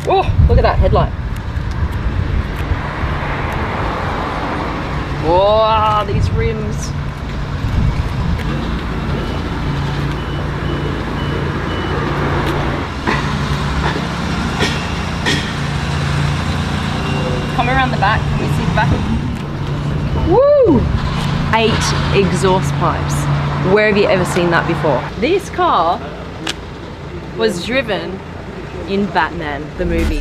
Oh, look at that headlight. Wow, these rims. Come around the back, can we see the back? Woo! 8 exhaust pipes. Where have you ever seen that before? This car was driven in Batman, the movie.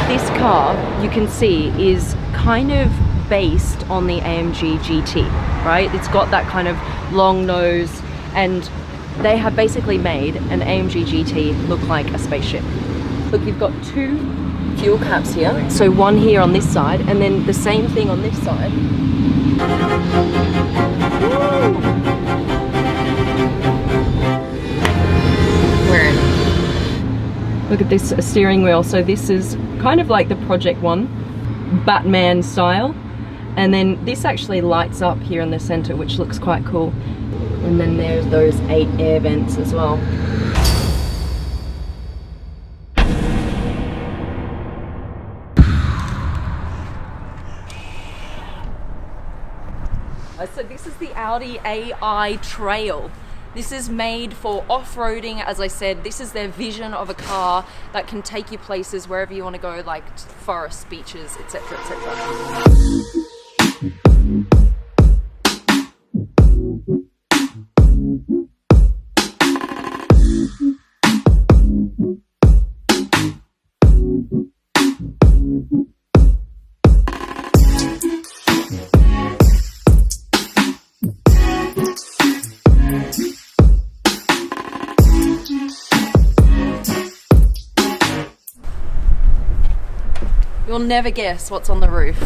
This car, you can see, is kind of based on the AMG GT, right? It's got that kind of long nose, and they have basically made an AMG GT look like a spaceship. Look, you've got 2 fuel caps here. So one here on this side, and then the same thing on this side. Woo! We're in. Look at this steering wheel. So this is kind of like the Project One Batman style. And then this actually lights up here in the center, which looks quite cool. And then there's those 8 air vents as well. So this is the Audi AI Trail. This is made for off-roading. As I said, this is their vision of a car that can take you places wherever you want to go, like forests, beaches, etc., etc. You'll never guess what's on the roof.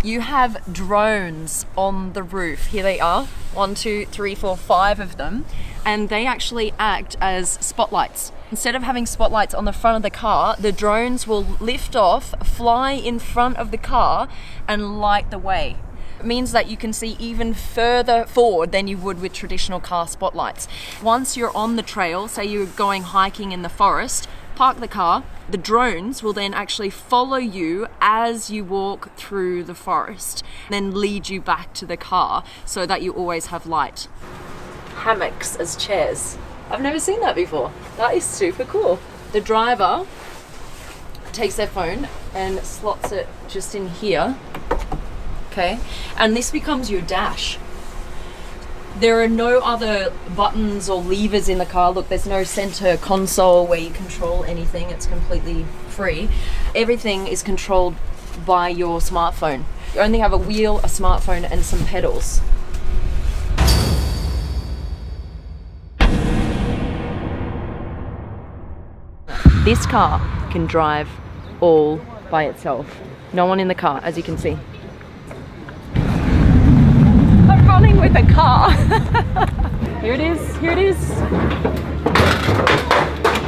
You have drones on the roof. Here they are, 1, 2, 3, 4, 5 of them, and they actually act as spotlights. Instead of having spotlights on the front of the car, the drones will lift off, fly in front of the car, and light the way. It means that you can see even further forward than you would with traditional car spotlights. Once you're on the trail, say you're going hiking in the forest, park the car, the drones will then actually follow you as you walk through the forest, then lead you back to the car so that you always have light. Hammocks as chairs. I've never seen that before. That is super cool. The driver takes their phone and slots it just in here. Okay, and this becomes your dash. There are no other buttons or levers in the car. Look, there's no center console where you control anything. It's completely free. Everything is controlled by your smartphone. You only have a wheel, a smartphone, and some pedals. This car can drive all by itself. No one in the car, as you can see. Running with a car. Here it is, here it is.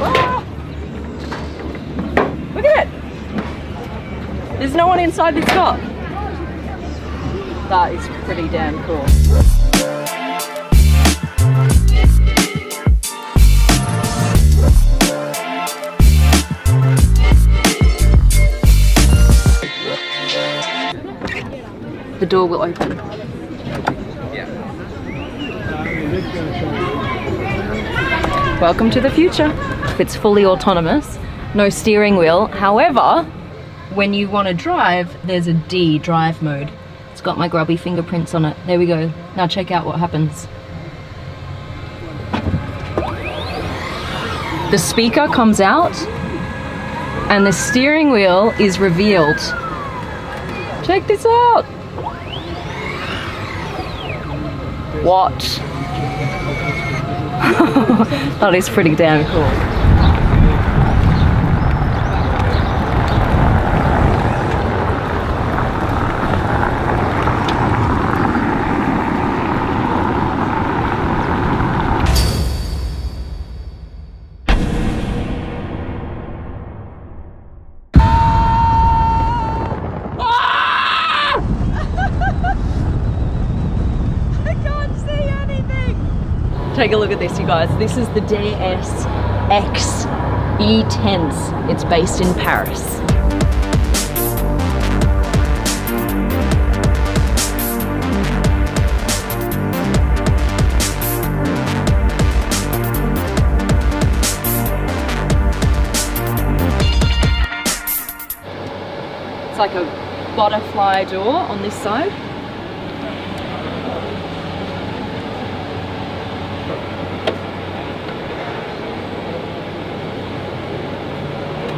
Ah. Look at it. There's no one inside this car. That is pretty damn cool. The door will open. Welcome to the future. It's fully autonomous, no steering wheel. However, when you want to drive, there's a D, drive mode. It's got my grubby fingerprints on it. There we go. Now check out what happens. The speaker comes out and the steering wheel is revealed. Check this out. What? That is pretty damn cool. Take a look at this, you guys. This is the DS X E-Tense. It's based in Paris. It's like a butterfly door on this side.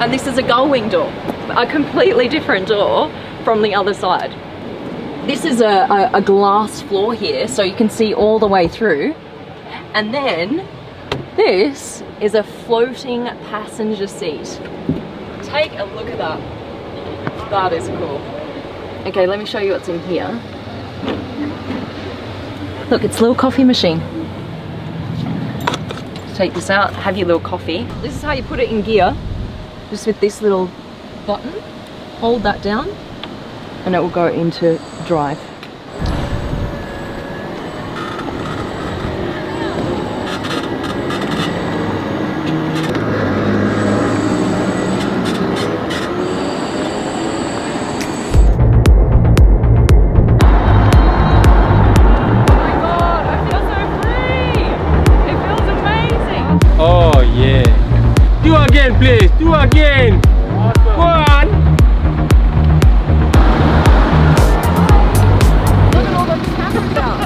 And this is a gull wing door, a completely different door from the other side. This is a glass floor here, so you can see all the way through. And then this is a floating passenger seat. Take a look at that. That is cool. Okay, let me show you what's in here. Look, it's a little coffee machine. Take this out, have your little coffee. This is how you put it in gear. Just with this little button. Hold that down and it will go into drive. Please, do again. Awesome. Go on. Look at all the cameras out.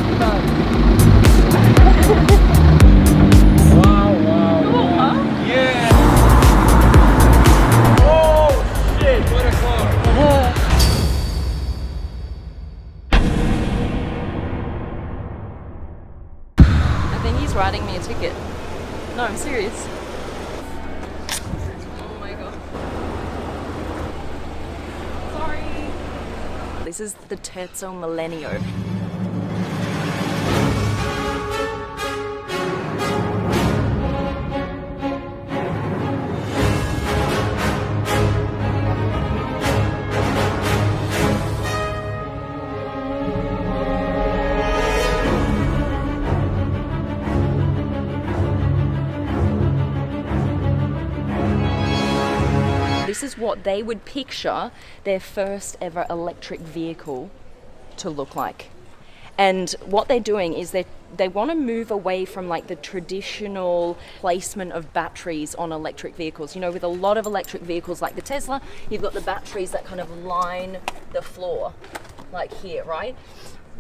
Wow, wow. Cool, huh? Yeah. Oh shit, what a car. I think he's writing me a ticket. No, I'm serious. This is the Terzo Millennio. This is what they would picture their first ever electric vehicle to look like. And what they're doing is they want to move away from like the traditional placement of batteries on electric vehicles. You know, with a lot of electric vehicles like the Tesla, you've got the batteries that kind of line the floor, like here, right?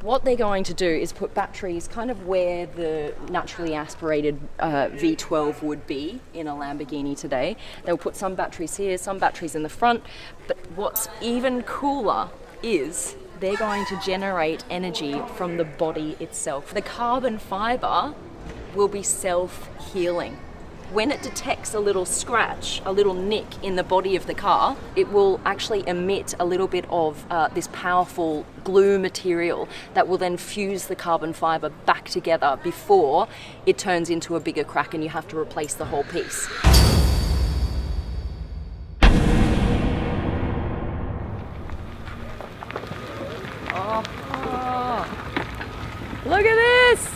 What they're going to do is put batteries kind of where the naturally aspirated V12 would be in a Lamborghini today. They'll put some batteries here, some batteries in the front, but what's even cooler is they're going to generate energy from the body itself. The carbon fiber will be self-healing. When it detects a little scratch, a little nick in the body of the car, it will actually emit a little bit of this powerful glue material that will then fuse the carbon fiber back together before it turns into a bigger crack and you have to replace the whole piece. Look at this!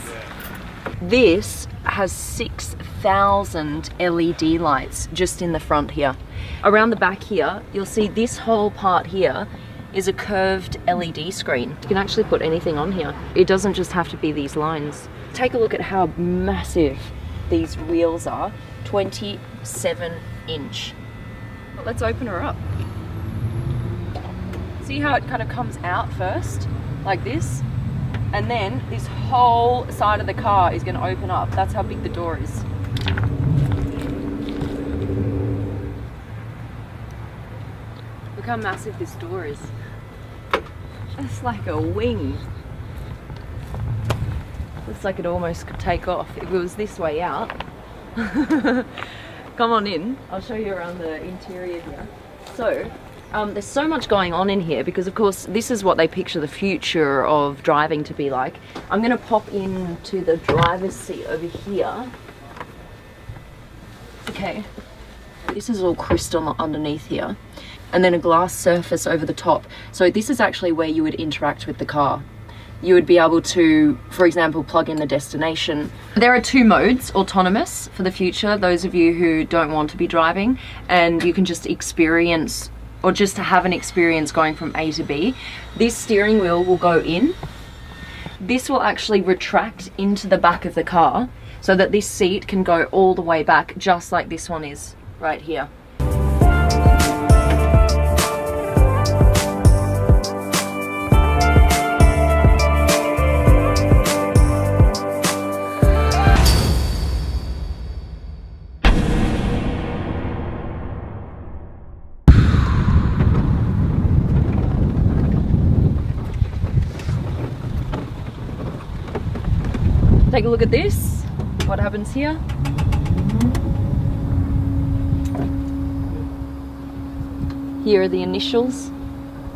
This has 6,000 LED lights just in the front here. Around the back here, you'll see this whole part here is a curved LED screen. You can actually put anything on here. It doesn't just have to be these lines. Take a look at how massive these wheels are. 27 inch. Let's open her up. See how it kind of comes out first, like this? And then this whole side of the car is going to open up. That's how big the door is. Look how massive this door is. It's like a wing. Looks like it almost could take off if it was this way out. Come on in. I'll show you around the interior here. So, there's so much going on in here because of course this is what they picture the future of driving to be like. I'm going to pop into the driver's seat over here. Okay, this is all crystal underneath here and then a glass surface over the top. So this is actually where you would interact with the car. you would be able to, for example, plug in the destination. There are 2 modes, autonomous for the future, those of you who don't want to be driving, and you can just experience or just to have an experience going from A to B. This steering wheel will go in. This will actually retract into the back of the car so that this seat can go all the way back, just like this one is right here. Take a look at this. What happens here? Here are the initials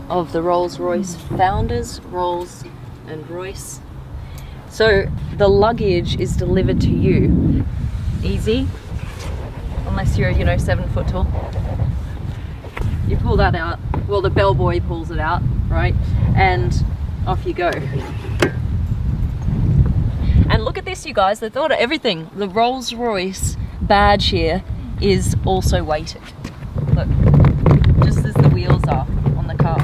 of the Rolls-Royce founders, Rolls and Royce. So the luggage is delivered to you. Easy, unless you're, 7 foot tall. You pull that out, well, the bellboy pulls it out, right? And off you go. And look at this, you guys, they thought of everything. The Rolls-Royce badge here is also weighted. Look, just as the wheels are on the car.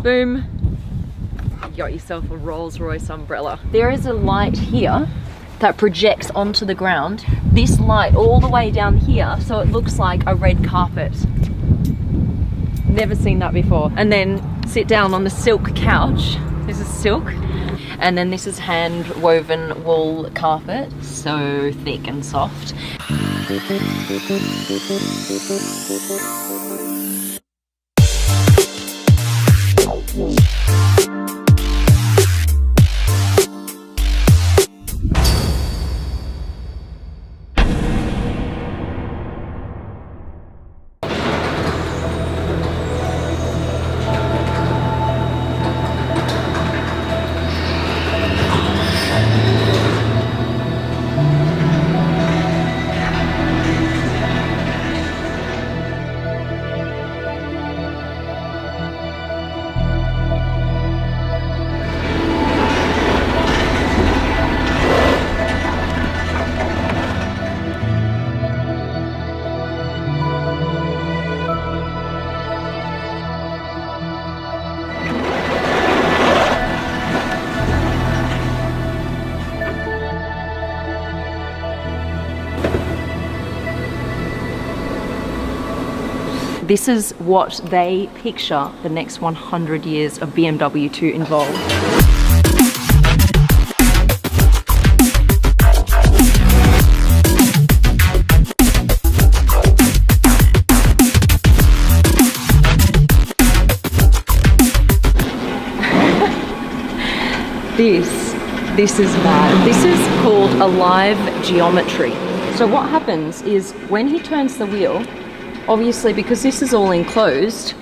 Boom. You got yourself a Rolls-Royce umbrella. There is a light here that projects onto the ground. This light all the way down here, so it looks like a red carpet. Never seen that before. And then sit down on the silk couch. This is silk. And then this is hand woven wool carpet, so thick and soft. This is what they picture the next 100 years of BMW to involve. This is mad. This is called a live geometry. So what happens is when he turns the wheel, obviously because this is all enclosed,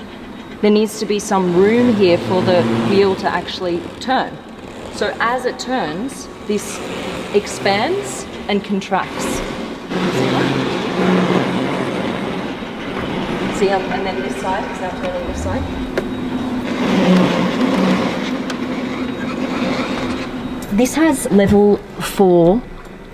there needs to be some room here for the wheel to actually turn. So as it turns, this expands and contracts. See, and then this side is now turning this side. This has level 4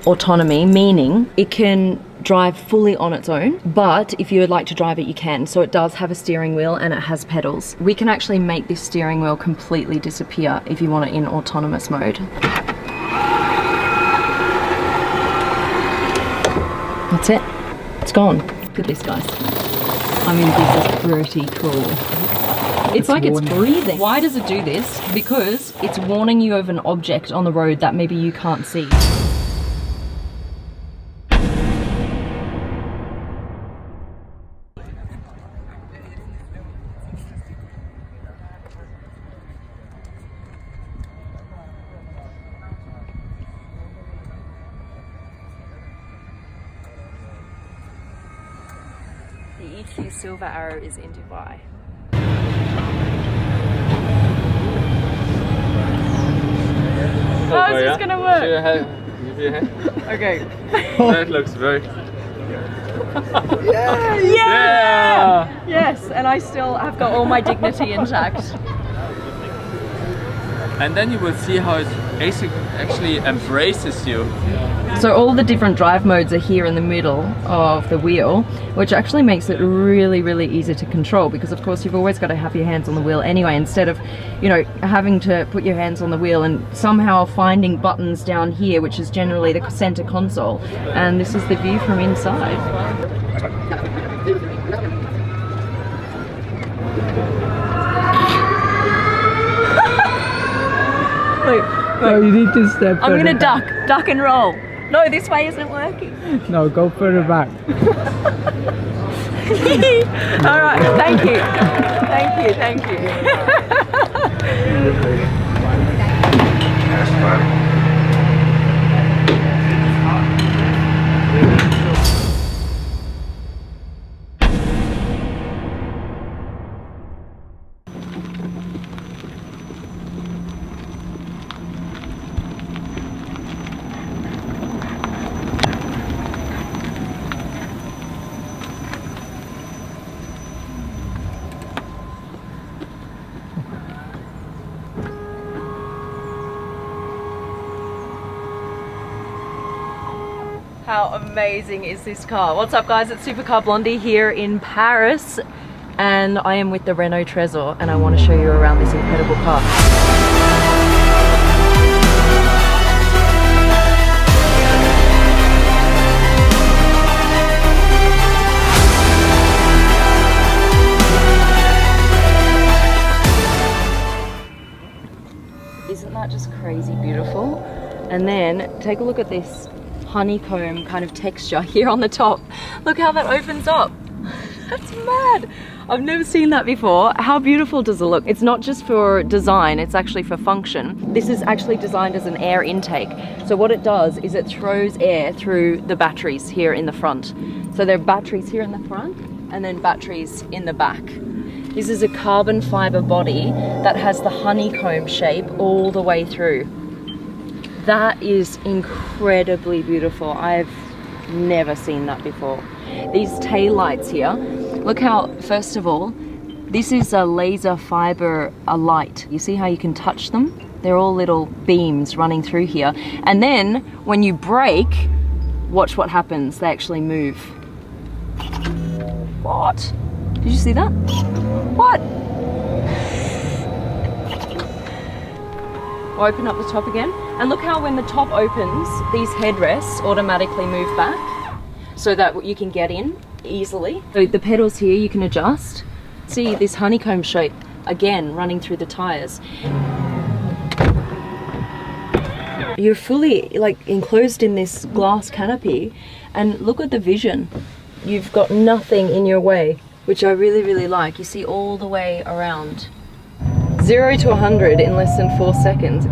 autonomy, meaning it can drive fully on its own, but if you would like to drive it, you can. So it does have a steering wheel and it has pedals. We can actually make this steering wheel completely disappear if you want it in autonomous mode. That's it. It's gone. Look at this, guys. I mean, this is pretty cool. It's like it's breathing. Why does it do this? Because it's warning you of an object on the road that maybe you can't see. The EQ Silver Arrow is in Dubai. Oh, is this gonna work? Yeah. Okay. That looks very. Yeah! Yes, and I still have got all my dignity intact. And then you will see how it actually embraces you. So all the different drive modes are here in the middle of the wheel, which actually makes it really, really easy to control, because of course you've always got to have your hands on the wheel anyway, instead of, you know, having to put your hands on the wheel and somehow finding buttons down here, which is generally the center console. And this is the view from inside. Wait, No, you need to step I'm further gonna back. duck and roll. No, this way isn't working. No, go further back. All right, thank you. Thank you, thank you. How amazing is this car? What's up guys, it's Supercar Blondie here in Paris, and I am with the Renault Trezor, and I want to show you around this incredible car. Isn't that just crazy beautiful? And then take a look at this honeycomb kind of texture here on the top. Look how that opens up. That's mad. I've never seen that before. How beautiful does it look? It's not just for design, it's actually for function. This is actually designed as an air intake. So what it does is it throws air through the batteries here in the front. So there are batteries here in the front and then batteries in the back. This is a carbon fiber body that has the honeycomb shape all the way through. That is incredibly beautiful. I've never seen that before. These tail lights here, look how, first of all, this is a laser fiber light. You see how you can touch them? They're all little beams running through here. And then when you brake, watch what happens. They actually move. What? Did you see that? What? I'll open up the top again. And look how when the top opens, these headrests automatically move back so that you can get in easily. So the pedals here you can adjust. See this honeycomb shape again running through the tires. You're fully like enclosed in this glass canopy, and look at the vision. You've got nothing in your way, which I really, really like. You see all the way around. 0 to 100 in less than 4 seconds.